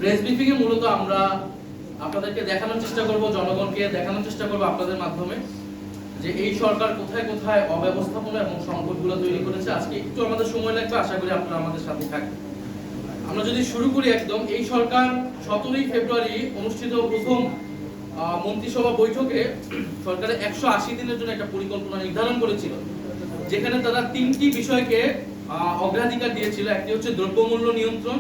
Press briefing এ মূলত আমরা আপনাদেরকে দেখানোর চেষ্টা করব, জনগণকে দেখানোর চেষ্টা করব আপনাদের মাধ্যমে যে এই সরকার কোথায় কোথায় অব্যবস্থাপনা এবং সংকটগুলো তৈরি করেছে। আজকে একটু আমাদের সময় লাগবে, আশা করি আপনারা আমাদের সাথে থাকবেন। আমরা যদি শুরু করি একদম, এই সরকার 17ই ফেব্রুয়ারি অনুষ্ঠিত প্রথম মন্ত্রিসভা বৈঠকে সরকারের 180 দিনের জন্য একটা পরিকল্পনা নির্ধারণ করেছিল, যেখানে তারা তিনটি বিষয়কে অগ্রাধিকার দিয়েছিল। একটি হচ্ছে দ্রব্যমূল্য নিয়ন্ত্রণ,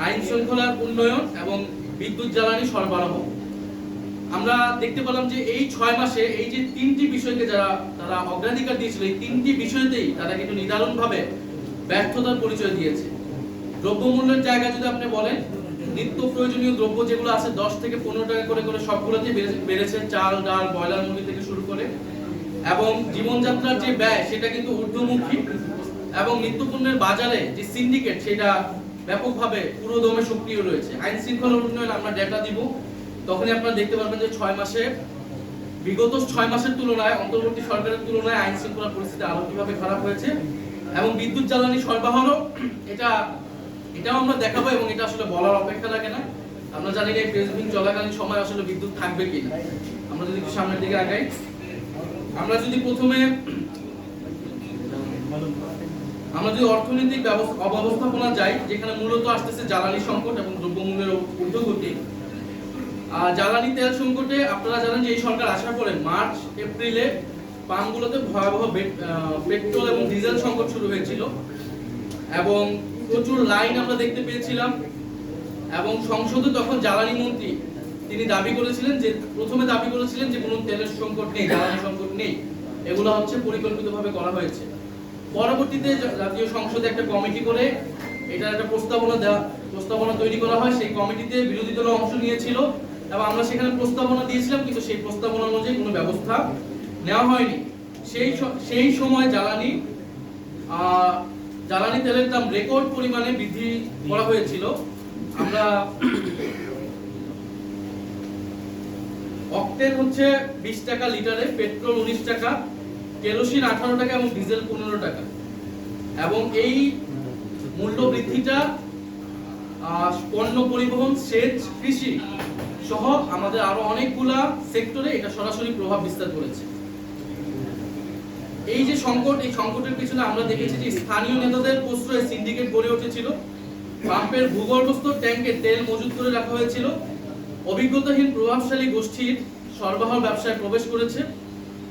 আইন শৃঙ্খলার উন্নয়ন এবং বিদ্যুৎ জ্বালানি সরবরাহ। আমরা দেখতে পেলাম যে এই 6 মাসে এই যে তিনটি বিষয়কে তারা অগ্রাধিকার দিয়েছিল, এই তিনটি বিষয়তেই তারা কিন্তু নিদারুণভাবে ব্যর্থতার পরিচয় দিয়েছে। দ্রব্যমূল্যের জায়গায় যদি আপনি বলেন, নিত্য প্রয়োজনীয় দ্রব্য যেগুলো আছে 10 থেকে 15 টাকা করে করে সবগুলোতেই বেড়েছে, চাল ডাল ব্রয়লার মুরগি থেকে শুরু করে। এবং জীবনযাত্রার যে ব্যয় সেটা কিন্তু ঊর্ধ্বমুখী, এবং নিত্যপণ্যের বাজারে যে সিন্ডিকেট সেটা ব্যাপকভাবে পুরোদমে সক্রিয় রয়েছে। আইন শৃঙ্খলার উন্নয়ন আমরা ডেটা দিব, তখনই আপনারা দেখতে পারবেন যে 6 মাসে বিগত 6 মাসের তুলনায় অন্তর্বর্তী সরকারের তুলনায় আইন শৃঙ্খলার পরিস্থিতি আরো কিভাবে খারাপ হয়েছে। এবং বিদ্যুৎ জ্বালানি সরবরাহ এটাও আমরা দেখাবো, এবং এটা আসলে বলার অপেক্ষা রাখে না। আমরা জানি না এই প্রেস ব্রিফিং চলাকালীন সময় আসলে বিদ্যুৎ থাকবে কিনা। আমরা যদি সামনের দিকে আগাই, আমরা যদি প্রথমে অর্থনৈতিক অব্যবস্থাপনা যাই, যেখানে মূলত আসতেছে জ্বালানি সংকট এবং দ্রব্যমূল্যের ঊর্ধ্বগতি। জ্বালানি তেল সংকটে আপনারা জানেন যে এই সরকার আসার পরে মার্চ এপ্রিলে পাম্পগুলোতে ভয়াবহ পেট্রোল এবং ডিজেল সংকট শুরু হয়েছিল, এবং প্রচুর লাইন আমরা দেখতে পেয়েছিলাম। এবং সংসদে তখন জ্বালানি মন্ত্রী তিনি প্রথমে দাবি করেছিলেন যে কোনো তেলের সংকট নেই, জ্বালানি সংকট নেই, এগুলো হচ্ছে পরিকল্পিতভাবে করা হয়েছে। পরবর্তীতে জাতীয় সংসদে একটা কমিটি করে এটার একটা প্রস্তাবনা তৈরি করা হয়। সেই কমিটিতে বিরোধী দল অংশ নিয়েছিল, এবং আমরা সেখানে প্রস্তাবনা দিয়েছিলাম, কিন্তু সেই প্রস্তাবনা অনুযায়ী কোনো ব্যবস্থা নেওয়া হয়নি। সেই সময় জ্বালানি তেলের দাম রেকর্ড পরিমাণে বৃদ্ধি করা হয়েছিল। আমরা অক্টেন হচ্ছে 20 টাকা লিটারে, পেট্রোল 19 টাকা, কেরোসিন 18 টাকা এবং ডিজেল 15 টাকা। এবং এই মূল্য বৃদ্ধিটা পণ্য পরিবহন, সেচ, কৃষি সহ আমাদের আরো অনেকগুলা সেক্টরে এটা সরাসরি প্রভাব বিস্তার করেছে। এই যে সংকট, এই সংকটের পিছনে আমরা দেখেছি যে স্থানীয় নেতাদের প্রশ্রয়ে সিন্ডিকেট গড়ে উঠেছিল। পাম্পের ভূগর্ভস্থ ট্যাঙ্কে তেল মজুত করে রাখা হয়েছিল। অভিজ্ঞতাহীন প্রভাবশালী গোষ্ঠীর সরবরাহ ব্যবসায় প্রবেশ করেছে,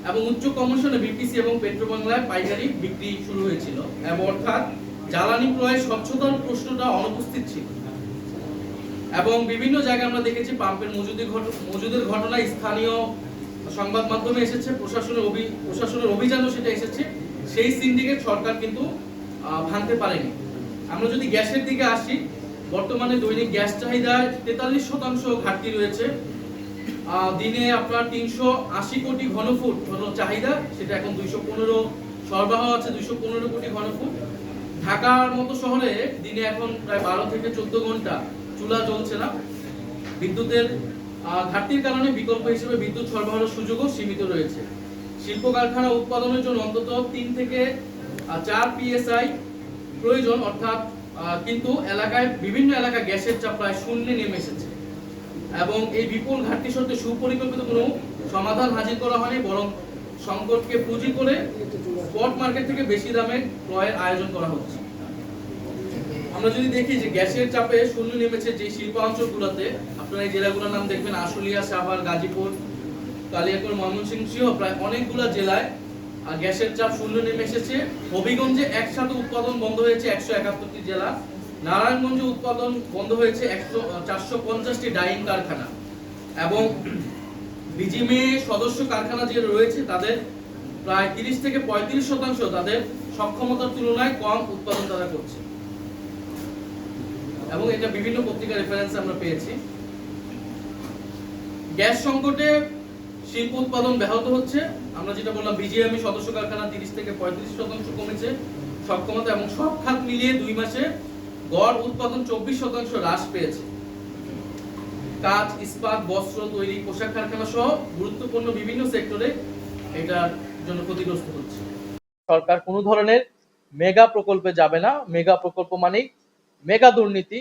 এবং উচ্চ কমিশনে বিপিসি এবং পেট্রোবাংলায় পাইকারি বিক্রি শুরু হয়েছিল। এবং অর্থাৎ জ্বালানি ক্রয়ে স্বচ্ছতার প্রশ্নটা অনুপস্থিত ছিল। এবং বিভিন্ন জায়গায় আমরা দেখেছি পাম্পের মজুদের ঘটনায় স্থানীয় সংবাদ মাধ্যমে এসেছে, প্রশাসনের অভিযানও সেটা এসেছে। সেই সিন্ডিকেট সরকার কিন্তু ভাঙতে পারেনি। আমরা যদি গ্যাসের দিকে আসি, বর্তমানে দৈনিক গ্যাস চাহিদায় 43% ঘাটতি রয়েছে। দিনে আপনার 380 কোটি ঘনফুট হলো চাহিদা, সেটা এখন 215 সরবরাহ আছে, 215 কোটি ঘনফুট। ঢাকার মতো শহরে দিনে এখন প্রায় 12 থেকে 14 ঘন্টা চুলা জ্বলছে না। বিদ্যুতের ঘাটতির কারণে বিকল্প হিসেবে বিদ্যুৎ সরবরাহের সুযোগও সীমিত রয়েছে। শিল্প কারখানা উৎপাদনের জন্য অন্তত 3 থেকে 4 পিএসআই প্রয়োজন, অর্থাৎ কিন্তু বিভিন্ন এলাকায় গ্যাসের চাপ প্রায় শূন্যে নেমে এসেছে। এবং এই বিপুল ঘাটতি সত্ত্বেও সুপরিকল্পিত কোনো সমাধান হাজির করা হয়নি, বরং সংকটকে পুঁজি করে স্পট মার্কেট থেকে বেশি দামে ক্রয়ের আয়োজন করা হচ্ছে। আমরা যদি দেখি যে গ্যাসের চাপে শূন্য নেমেছে যে শিল্পাঞ্চলগুলোতে, আপনারা এই জেলাগুলোর নাম দেখবেন, আশুলিয়া, সাভার, গাজীপুর, কালিয়াকৈর, ময়মনসিংহ সহ প্রায় অনেকগুলো জেলায় গ্যাসের চাপ শূন্য নেমে এসেছে। হবিগঞ্জে একসাথে উৎপাদন বন্ধ হয়েছে 171টি জেলা। নারায়ণগঞ্জে উৎপাদন বন্ধ হয়েছে 450টি ডাইং কারখানা। এবং বিজিএমএ সদস্য কারখানা যে রয়েছে তাদের প্রায় 30 থেকে 35% তাদের সক্ষমতার তুলনায় কম উৎপাদন তারা করছে। এবং এটা বিভিন্ন পত্রিকা রেফারেন্স আমরা পেয়েছি। গ্যাস সংকটে শিল্প উৎপাদন ব্যাহত হচ্ছে। আমরা যেটা বললাম, বিজিএমই সদস্য কারখানা 30 থেকে 35% কমেছে সক্ষমতা, এবং সব খাত মিলিয়ে 2 মাসে গড় উৎপাদন 24% হ্রাস পেয়েছে। কাঁচ, ইস্পাত, বস্ত্র তৈরি, পোশাক কারখানা সহ গুরুত্বপূর্ণ বিভিন্ন সেক্টরে এটার জন্য ক্ষতিগ্রস্ত হচ্ছে। সরকার কোনো ধরনের মেগা প্রকল্পে যাবে না। মেগা প্রকল্প মানেই মেগা দুর্নীতি,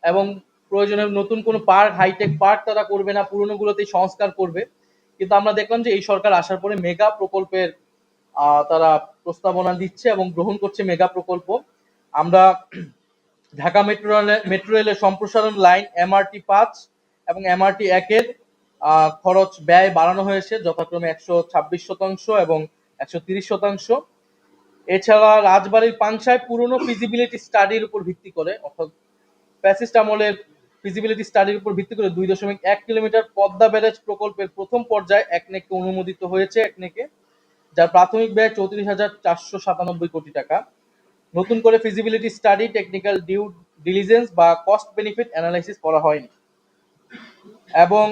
এবং প্রয়োজনে নতুন কোনো পার্ক, হাইটেক পার্ক তারা করবে না, পুরনোগুলোতেই সংস্কার করবে। কিন্তু আমরা দেখলাম যে এই সরকার আসার পরে মেগা প্রকল্পের তারা প্রস্তাবনা দিচ্ছে এবং গ্রহণ করছে মেগা প্রকল্প। আমরা ঢাকা মেট্রো রেলের সম্প্রসারণ লাইন MRT 5 এবং MRT 1 এর খরচ ব্যয় বাড়ানো হয়েছে যথাক্রমে 126% এবং 130%। এছাড়া রাজবাড়ির পাংশায় পুরনো ফিজিবিলিটি স্টাডির উপর ভিত্তি করে, অর্থাৎ ফ্যাসিস্ট আমলের ফিজিবিলিটি স্টাডির উপর ভিত্তি করে 2.1 কিলোমিটার পদ্মা ব্যারেজ প্রকল্পের প্রথম পর্যায়ে একনেকে অনুমোদিত হয়েছে, একনেকে, যার প্রাথমিক ব্যয় 34,497 কোটি টাকা। নতুন করে feasibility study, technical due diligence বা কস্ট বেনিফিট অ্যানালাইসিস করা হয়নি। এবং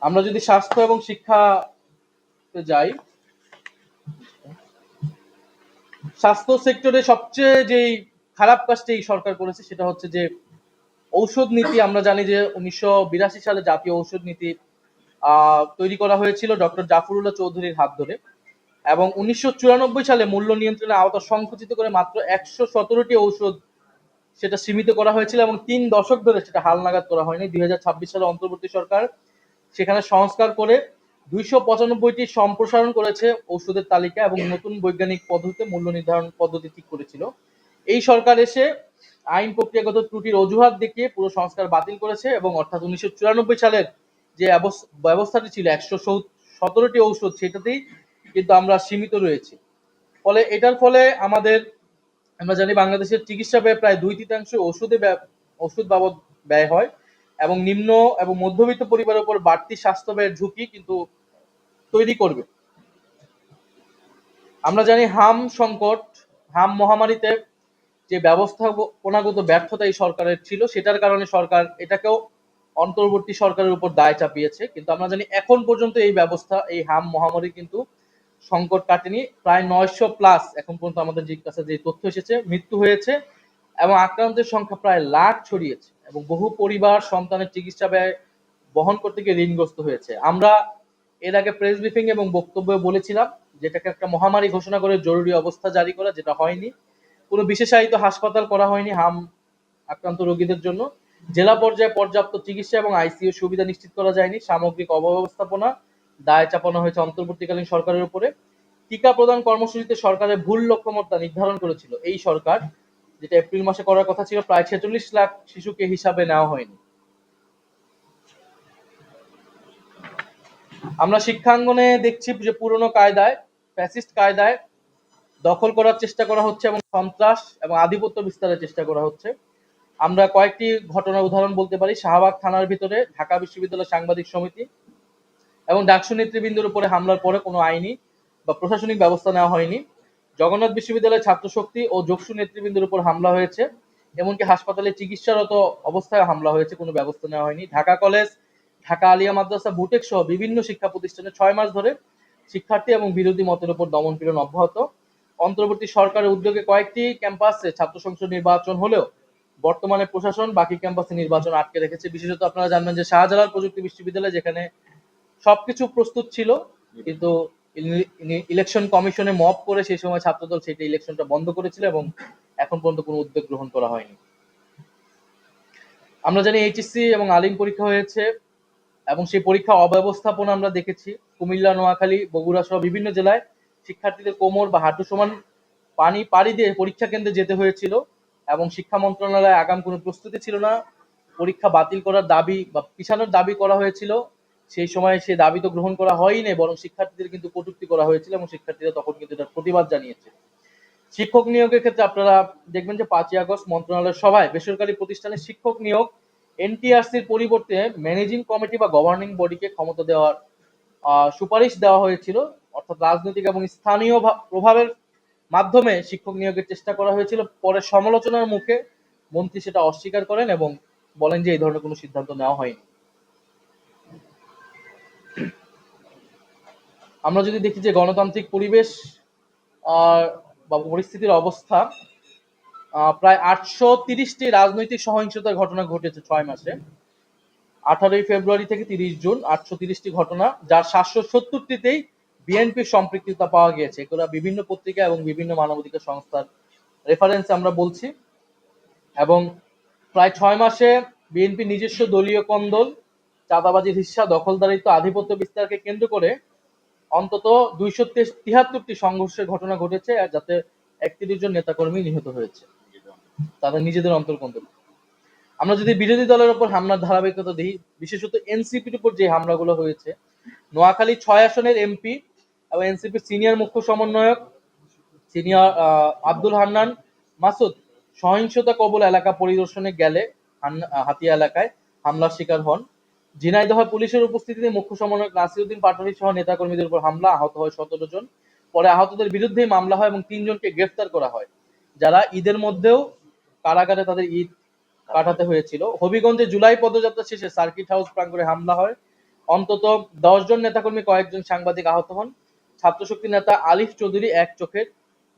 আমরা যদি স্বাস্থ্য এবং শিক্ষাতে যাই, স্বাস্থ্য সেক্টরে সবচেয়ে যেই খারাপ কাজটি এই সরকার করেছে সেটা হচ্ছে যে ঔষধ নীতি। আমরা জানি যে 1982 সালে জাতীয় ঔষধ নীতি তৈরি করা হয়েছিল ডক্টর জাফরুল্লাহ চৌধুরীর হাত ধরে, এবং 1994 সালে মূল্য নিয়ন্ত্রণের আওতা সংকুচিত করে মাত্র 117টি ঔষধ সেটা সীমিত করা হয়েছিল এবং 3 দশক ধরে সেটা হালনাগাদ করা হয়নি। 2026 সালে অন্তর্বর্তী সরকার সেখানে সংস্কার করে 295টি সম্প্রসারণ করেছে ঔষধের তালিকা এবং নতুন বৈজ্ঞানিক পদ্ধতিতে মূল্য নির্ধারণ পদ্ধতি ঠিক করেছিল। এই সরকার এসে আইন প্রক্রিয়াগত ত্রুটির অজুহাত দেখিয়ে পুরো সংস্কার বাতিল করেছে এবং অর্থাৎ 1994 সালের যে ব্যবস্থাটি ছিল 117টি ঔষধ, সেটাতেই কিন্তু আমরা সীমিত রয়েছি। ফলে এটার ফলে আমরা জানি বাংলাদেশের চিকিৎসা ব্যয় প্রায় 2/3 ওষুধ বাবদ ব্যয় হয় এবং নিম্ন এবং মধ্যবিত্ত পরিবারের উপর বাড়তি স্বাস্থ্য ব্যয়ের ঝুঁকি কিন্তু তৈরি করবে। আমরা জানি হাম মহামারীতে যে ব্যবস্থাপনাগত ব্যর্থতা এই সরকারের ছিল, সেটার কারণে সরকার এটাকেও অন্তর্বর্তী সরকারের উপর দায় চাপিয়েছে। কিন্তু আমরা জানি এখন পর্যন্ত এই হাম মহামারী কিন্তু সংকট কাটেনি। প্রায় 900+ এখন পর্যন্ত আমাদের কাছে যে তথ্য এসেছে মৃত্যু হয়েছে এবং আক্রান্তের সংখ্যা প্রায় লাখ ছড়িয়েছে এবং বহু পরিবার সন্তানের চিকিৎসা ব্যয় বহন করতে গিয়ে ঋণগ্রস্ত হয়েছে। আমরা এর আগে প্রেস ব্রিফিং এবং বক্তব্যে বলেছিলাম যেটাকে একটা মহামারী ঘোষণা করে জরুরি অবস্থা জারি করা, যেটা হয়নি। কোনো বিশেষায়িত হাসপাতাল করা হয়নি হাম আক্রান্ত রোগীদের জন্য। জেলা পর্যায়ে পর্যাপ্ত চিকিৎসা এবং আইসিইউ সুবিধা নিশ্চিত করা যায়নি। সামগ্রিক অব্যবস্থাপনা দায় চাপানো হয়েছে অন্তর্বর্তীকালীন সরকারের উপরে। টিকা প্রদান কর্মসূচিতে সরকারের ভুল লক্ষ্যমাত্রা নির্ধারণ করেছিল এই সরকার, যেটা এপ্রিল মাসে করার কথা ছিল। প্রায় 46 লাখ শিশুকে হিসাবে নেওয়া হয়নি। আমরা শিক্ষাঙ্গনে দেখছি যে পুরনো কায়দায়, ফ্যাসিস্ট কায়দায় দখল করার চেষ্টা করা হচ্ছে এবং সন্ত্রাস এবং আধিপত্য বিস্তারের চেষ্টা করা হচ্ছে। আমরা কয়েকটি ঘটনার উদাহরণ বলতে পারি। শাহবাগ থানার ভিতরে ঢাকা বিশ্ববিদ্যালয় সাংবাদিক সমিতি এবং ডাকসু নেতৃবৃন্দের উপরে হামলার পরে কোনো আইনি বা প্রশাসনিক ব্যবস্থা নেওয়া হয়নি। জগন্নাথ বিশ্ববিদ্যালয়ের ছাত্র শক্তি ও যোগসু নেতৃবৃন্দের উপর হামলা হয়েছে, এমনকি হাসপাতালে চিকিৎসারত অবস্থায় হামলা হয়েছে, কোনো ব্যবস্থা নেওয়া হয়নি। ঢাকা কলেজ, ঢাকা আলিয়া মাদ্রাসা, বুটেক সহ বিভিন্ন শিক্ষা প্রতিষ্ঠানে 6 মাস ধরে শিক্ষার্থী এবং বিরোধী মতের উপর দমনপীড়ন অব্যাহত। অন্তর্বর্তী সরকারের উদ্যোগে কয়েকটি ক্যাম্পাসে ছাত্র সংসদ নির্বাচন হলেও বর্তমানে প্রশাসন বাকি ক্যাম্পাসে নির্বাচন আটকে রেখেছে। বিশেষত আপনারা জানবেন যে শাহজালাল প্রযুক্তি বিশ্ববিদ্যালয়, যেখানে সবকিছু প্রস্তুত ছিল, কিন্তু ইলেকশন কমিশনে মব করে সেই সময় ছাত্রদল সেটা ইলেকশনটা বন্ধ করেছিল এবং এখন পর্যন্ত কোনো উদ্যোগ গ্রহণ করা হয়নি। আমরা জানি এইচএসসি এবং আলিম পরীক্ষা হয়েছে এবং সেই পরীক্ষা অব্যবস্থাপনা আমরা দেখেছি। কুমিল্লা, নোয়াখালী, বগুড়া সহ বিভিন্ন জেলায় শিক্ষার্থীদের কোমর বা হাঁটু সমান পাড়ি দিয়ে পরীক্ষা কেন্দ্রে যেতে হয়েছিল এবং শিক্ষা মন্ত্রণালয়ে আগাম কোনো প্রস্তুতি ছিল না। পরীক্ষা বাতিল করার দাবি বা পিছানোর দাবি করা হয়েছিল, সেই সময় সে দাবি তো গ্রহণ করা হয়নি, বরং শিক্ষার্থীদের কিন্তু কটূক্তি করা হয়েছিল এবং শিক্ষার্থীরা তখন কিন্তু এটার প্রতিবাদ জানিয়েছে। শিক্ষক নিয়োগের ক্ষেত্রে আপনারা দেখবেন যে 5ই আগস্ট মন্ত্রণালয়ের সভায় বেসরকারি প্রতিষ্ঠানে শিক্ষক নিয়োগ এনটিআরসির পরিবর্তে ম্যানেজিং কমিটি বা গভর্নিং বডিকে ক্ষমতা দেওয়ার সুপারিশ দেওয়া হয়েছিল, অর্থাৎ রাজনৈতিক এবং স্থানীয় প্রভাবের মাধ্যমে শিক্ষক নিয়োগের চেষ্টা করা হয়েছিল। পরে সমালোচনার মুখে মন্ত্রী সেটা অস্বীকার করেন এবং বলেন যে এই ধরনের কোনো সিদ্ধান্ত নেওয়া হয়নি। আমরা যদি দেখি যে গণতান্ত্রিক পরিবেশ বা পরিস্থিতির অবস্থা, প্রায় 830টি রাজনৈতিক সহিংসতার ঘটনা ঘটেছে 6 মাসে। 18 ফেব্রুয়ারি থেকে 30 জুন 830টি ঘটনা, যার 770টিতেই বিএনপির সম্পৃক্ততা পাওয়া গিয়েছে। এগুলো বিভিন্ন পত্রিকা এবং বিভিন্ন মানবাধিকার সংস্থার রেফারেন্স আমরা বলছি। এবং প্রায় ৬ মাসে বিএনপি নিজস্ব দলীয় কোন্দল, চাঁদাবাজির হিস্সা, দখলদারিত্ব, আধিপত্য বিস্তারকে কেন্দ্র করে অন্তত ২৭৩টি সংঘর্ষের ঘটনা ঘটেছে, যাতে ৩১ জন নেতাকর্মী নিহত হয়েছে তাদের নিজেদের অন্তর্কোন্দল। আমরা যদি বিরোধী দলের উপর হামলার ধারাবাহিকতা দিই, বিশেষত এনসিপির উপর যে হামলাগুলো হয়েছে, নোয়াখালী ৬ আসনের এমপি এবং এনসিপির সিনিয়র মুখ্য সমন্বয়ক সিনিয়র আব্দুল হান্নান মাসুদ সহিংসতা কবল এলাকা পরিদর্শনে গেলে হাতিয়া এলাকায় হামলার শিকার হন। ঝিনাইদহ পুলিশের উপস্থিতিতে মুখ্য সমন্বয়ক নাসিরউদ্দিন পাটোয়ারি সহ নেতাকর্মীদের উপর হামলা, আহত হয় ১৭ জন। পরে আহতদের বিরুদ্ধে মামলা হয় এবং ৩ জনকে গ্রেফতার করা হয়, যারা ঈদের মধ্যেও কারাগারে তাদের ঈদ কাটাতে হয়েছিল। হবিগঞ্জে জুলাই পদযাত্রা শেষে সার্কিট হাউস প্রাঙ্গণে হামলা হয়, অন্তত ১০ জন নেতাকর্মী, কয়েকজন সাংবাদিক আহত হন। ছাত্রশক্তি নেতা আলিফ চৌধুরী এক চোখের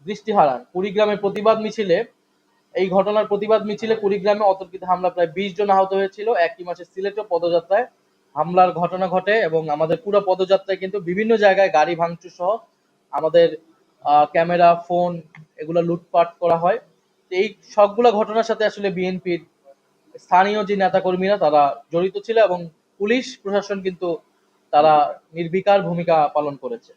দৃষ্টি হারান। কুড়িগ্রামের প্রতিবাদ মিছিলে এই ঘটনার প্রতিবাদ মিছিলে কুড়িগ্রামে অতর্কিত হামলা প্রায় ২০ জন আহত হয়েছিল। একই মাসে সিলেটও পদযাত্রায় হামলার ঘটনা ঘটে এবং আমাদের পুরো পদযাত্রায় কিন্তু বিভিন্ন জায়গায় গাড়ি ভাঙচুর সহ আমাদের ক্যামেরা, ফোন এগুলো লুটপাট করা হয়। এই সবগুলো ঘটনার সাথে আসলে বিএনপির স্থানীয় যে নেতাকর্মীরা তারা জড়িত ছিল এবং পুলিশ প্রশাসন কিন্তু তারা নির্বিকার ভূমিকা পালন করেছে।